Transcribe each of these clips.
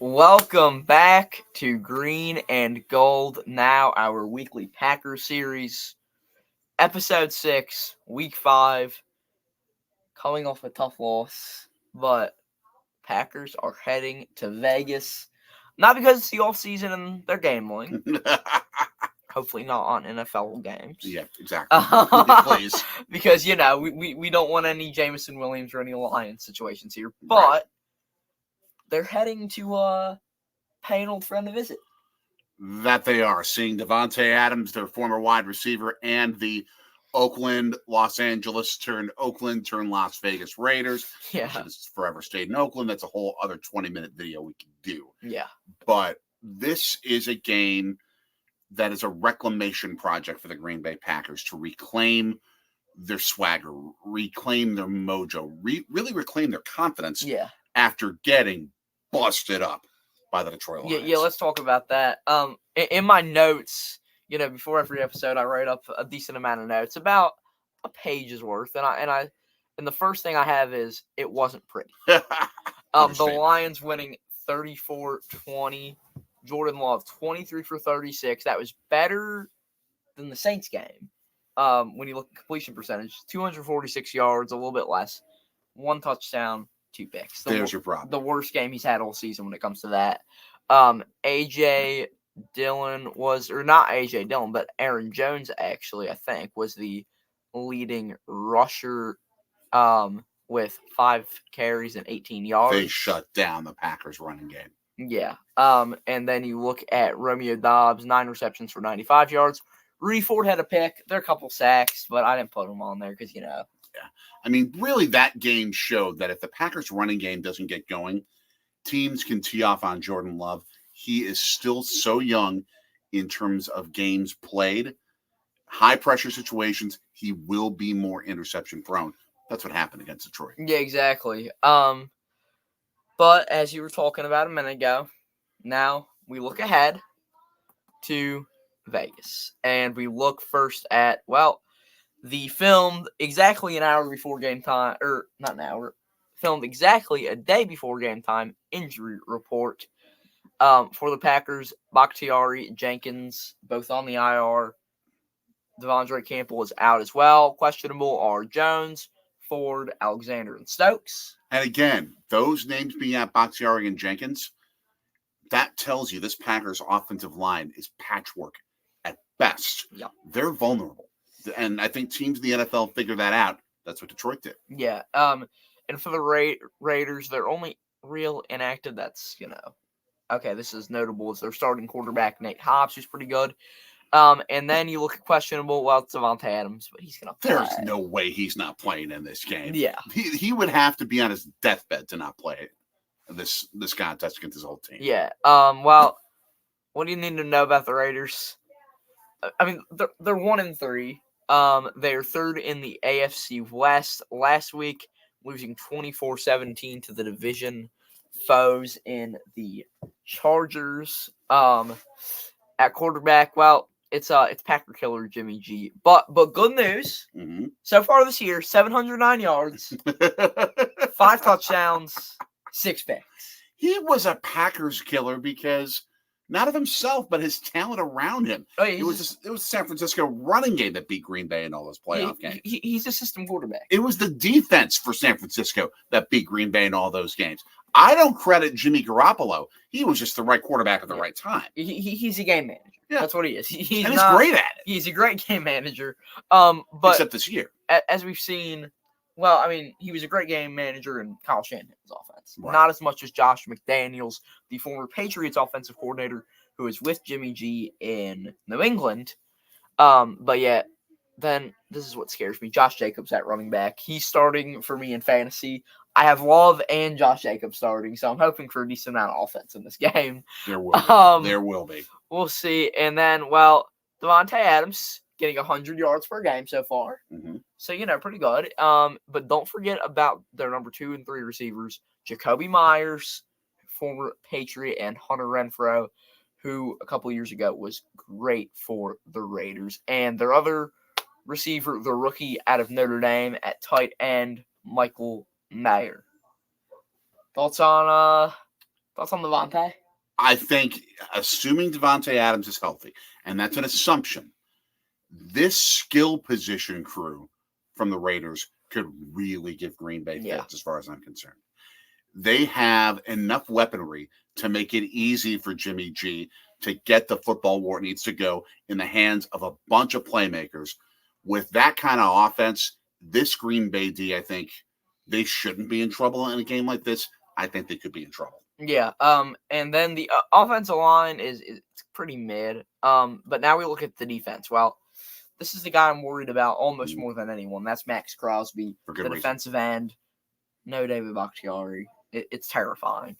Welcome back to Green and Gold, now our weekly Packers series. Episode 6, Week 5, coming off a tough loss, but Packers are heading to Vegas. Not because it's the offseason and they're gambling. Hopefully not on NFL games. Yeah, exactly. Please. Because, we don't want any Jameson Williams or any Lions situations here. But Right. they're heading to pay an old friend a visit. That they are. Seeing Davante Adams, their former wide receiver, and the Los Angeles turned Las Vegas Raiders. Yeah. Which has forever stayed in Oakland. That's a whole other 20-minute video we can do. Yeah. But this is a game that is a reclamation project for the Green Bay Packers to reclaim their swagger, reclaim their mojo, really reclaim their confidence after getting busted up by the Detroit Lions. Yeah, let's talk about that. In my notes, before every episode, I write up a decent amount of notes, about a page's worth, and the first thing I have is it wasn't pretty. The Lions winning 34-20. Jordan Love 23 for 36. That was better than the Saints game. When you look at completion percentage, 246 yards, a little bit less, 1 touchdown, 2 picks. There's your problem. The worst game he's had all season when it comes to that. A.J. Dillon not A.J. Dillon, but Aaron Jones, actually, I think, was the leading rusher with 5 carries and 18 yards. They shut down the Packers running game. Yeah. And then you look at Romeo Doubs, 9 receptions for 95 yards. Rudy Ford had a pick. There are a couple sacks, but I didn't put him on there because, Yeah. I mean, really, that game showed that if the Packers running game doesn't get going, teams can tee off on Jordan Love. He is still so young in terms of games played. High pressure situations, he will be more interception prone. That's what happened against Detroit. Yeah, exactly. But as you were talking about a minute ago, now we look ahead to Vegas. And we look first at, the filmed exactly an hour before game time, or not an hour, filmed exactly a day before game time injury report for the Packers. Bakhtiari, Jenkins, both on the IR. Devondre Campbell is out as well. Questionable are Jones, Ford, Alexander, and Stokes. And again, those names being at Bakhtiari and Jenkins, that tells you this Packers offensive line is patchwork at best. Yeah. They're vulnerable. And I think teams in the NFL figure that out. That's what Detroit did. Yeah. And for the Raiders, their only real inactive that's, okay, this is notable, is their starting quarterback, Nate Hobbs, who's pretty good. And then you look at questionable, it's Davante Adams, but he's going to play. There's no way he's not playing in this game. Yeah. He would have to be on his deathbed to not play this contest against his whole team. Yeah. What do you need to know about the Raiders? I mean, they're 1-3. They're third in the AFC West. Last week, losing 24-17 to the division foes in the Chargers. At quarterback, it's Packer killer Jimmy G. But good news. Mm-hmm. So far this year, 709 yards, 5 touchdowns, 6 picks. He was a Packers killer because not of himself, but his talent around him. Oh, yeah, it was San Francisco running game that beat Green Bay in all those playoff games. He's a system quarterback. It was the defense for San Francisco that beat Green Bay in all those games. I don't credit Jimmy Garoppolo. He was just the right quarterback at the right time. He's a game manager. Yeah. That's what he is. He's great at it. He's a great game manager. But except this year. As we've seen, he was a great game manager in Kyle Shanahan's offense. Right. Not as much as Josh McDaniels, the former Patriots offensive coordinator who is with Jimmy G in New England. But yet, then this is what scares me. Josh Jacobs at running back. He's starting for me in fantasy. I have Love and Josh Jacobs starting, so I'm hoping for a decent amount of offense in this game. There will be. There will be. We'll see. And then, Davante Adams getting 100 yards per game so far. Mm-hmm. So, pretty good. But don't forget about their number 2 and 3 receivers, Jacoby Myers, former Patriot, and Hunter Renfrow, who a couple years ago was great for the Raiders. And their other receiver, the rookie out of Notre Dame at tight end, Michael Mayer. Thoughts on Thoughts on Devontae? I think, assuming Devontae Adams is healthy, and that's an assumption, this skill position crew from the Raiders could really give Green Bay fits as far as I'm concerned. They have enough weaponry to make it easy for Jimmy G to get the football where it needs to go in the hands of a bunch of playmakers. With that kind of offense, this Green Bay D, I think they shouldn't be in trouble in a game like this. I think they could be in trouble. Yeah. And then the offensive line is pretty mid. But now we look at the defense. Well, this is the guy I'm worried about almost more than anyone. That's Max Crosby, the defensive end. No David Bakhtiari. It's terrifying.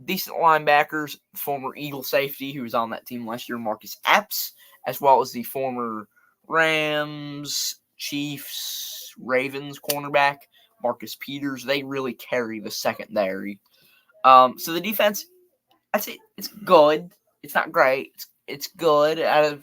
Decent linebackers, former Eagle safety who was on that team last year, Marcus Epps, as well as the former Rams, Chiefs, Ravens cornerback, Marcus Peters. They really carry the secondary. So the defense, I'd say it's good. It's not great. It's good. Out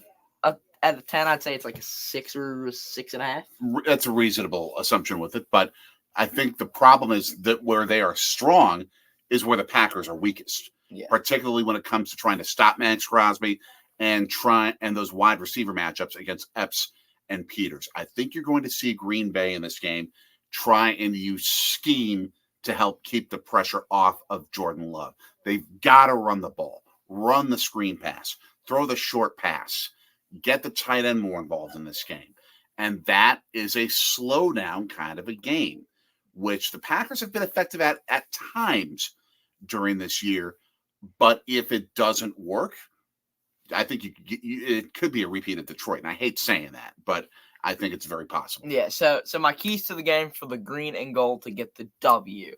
of 10, I'd say it's like a 6 or a 6.5. That's a reasonable assumption with it, but I think the problem is that where they are strong is where the Packers are weakest, particularly when it comes to trying to stop Max Crosby and those wide receiver matchups against Epps and Peters. I think you're going to see Green Bay in this game try and use scheme to help keep the pressure off of Jordan Love. They've got to run the ball, run the screen pass, throw the short pass, get the tight end more involved in this game. And that is a slowdown kind of a game, which the Packers have been effective at times during this year. But if it doesn't work, I think it could be a repeat of Detroit. And I hate saying that, but I think it's very possible. Yeah, so my keys to the game for the green and gold to get the W.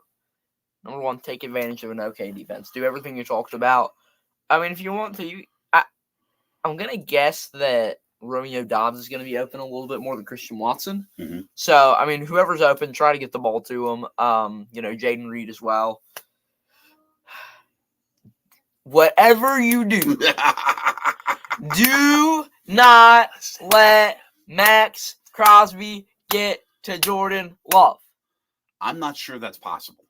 Number one, take advantage of an okay defense. Do everything you talked about. I mean, if you want to, I'm going to guess that Romeo Doubs is going to be open a little bit more than Christian Watson. Mm-hmm. So, I mean, whoever's open, try to get the ball to him. Jaden Reed as well. Whatever you do, do not let Max Crosby get to Jordan Love. I'm not sure that's possible.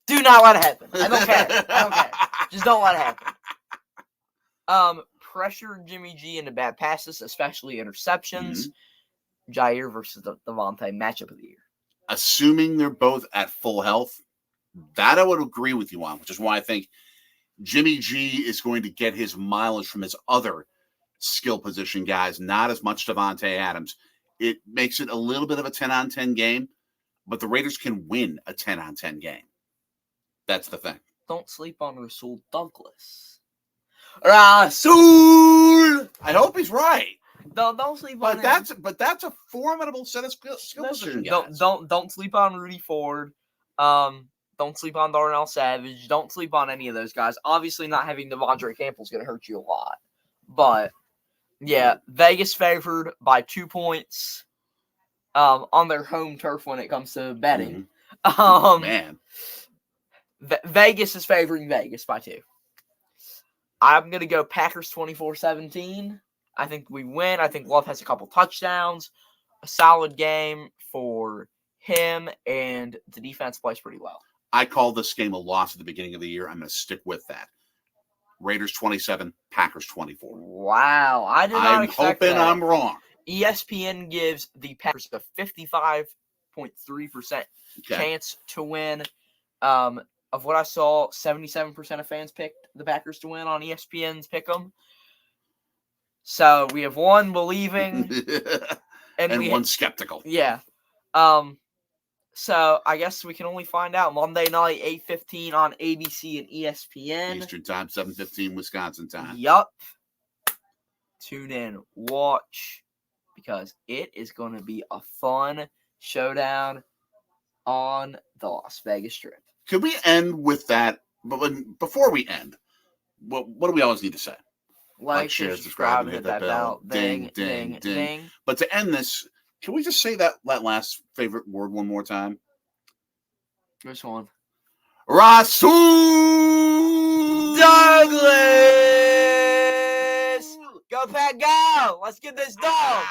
Do not let it happen. I don't care. Just don't let it happen. Pressure Jimmy G into bad passes, especially interceptions. Mm-hmm. Jair versus Devontae, matchup of the year. Assuming they're both at full health, that I would agree with you on, which is why I think Jimmy G is going to get his mileage from his other skill position guys, not as much Devontae Adams. It makes it a little bit of a 10-on-10 game, but the Raiders can win a 10-on-10 game. That's the thing. Don't sleep on Rasul Douglas. Rasul! I hope he's right. Don't sleep on him. But that's a formidable set of skill position guys. Don't sleep on Rudy Ford. Don't sleep on Darnell Savage. Don't sleep on any of those guys. Obviously, not having Devondre Campbell is going to hurt you a lot. But, yeah, Vegas favored by 2 points on their home turf when it comes to betting. Mm-hmm. Man. Vegas is favoring Vegas by 2. I'm going to go Packers 24-17. I think we win. I think Love has a couple touchdowns. A solid game for him, and the defense plays pretty well. I called this game a loss at the beginning of the year. I'm going to stick with that. Raiders 27, Packers 24. Wow. I did not expect that. I'm hoping I'm wrong. ESPN gives the Packers a 55.3% chance to win. Of what I saw, 77% of fans picked the Packers to win on ESPN's Pick'em. So we have one believing and one skeptical. Yeah. So I guess we can only find out Monday night, 8:15 on ABC and ESPN. Eastern time, 7:15 Wisconsin time. Yup. Tune in, watch, because it is going to be a fun showdown on the Las Vegas Strip. Could we end with that? But before we end, what do we always need to say? Like, share, subscribe, and hit that bell. Ding, ding, ding. But to end this, can we just say that last favorite word one more time? Which one? Rasul Douglas! Go, Pack, go! Let's get this done!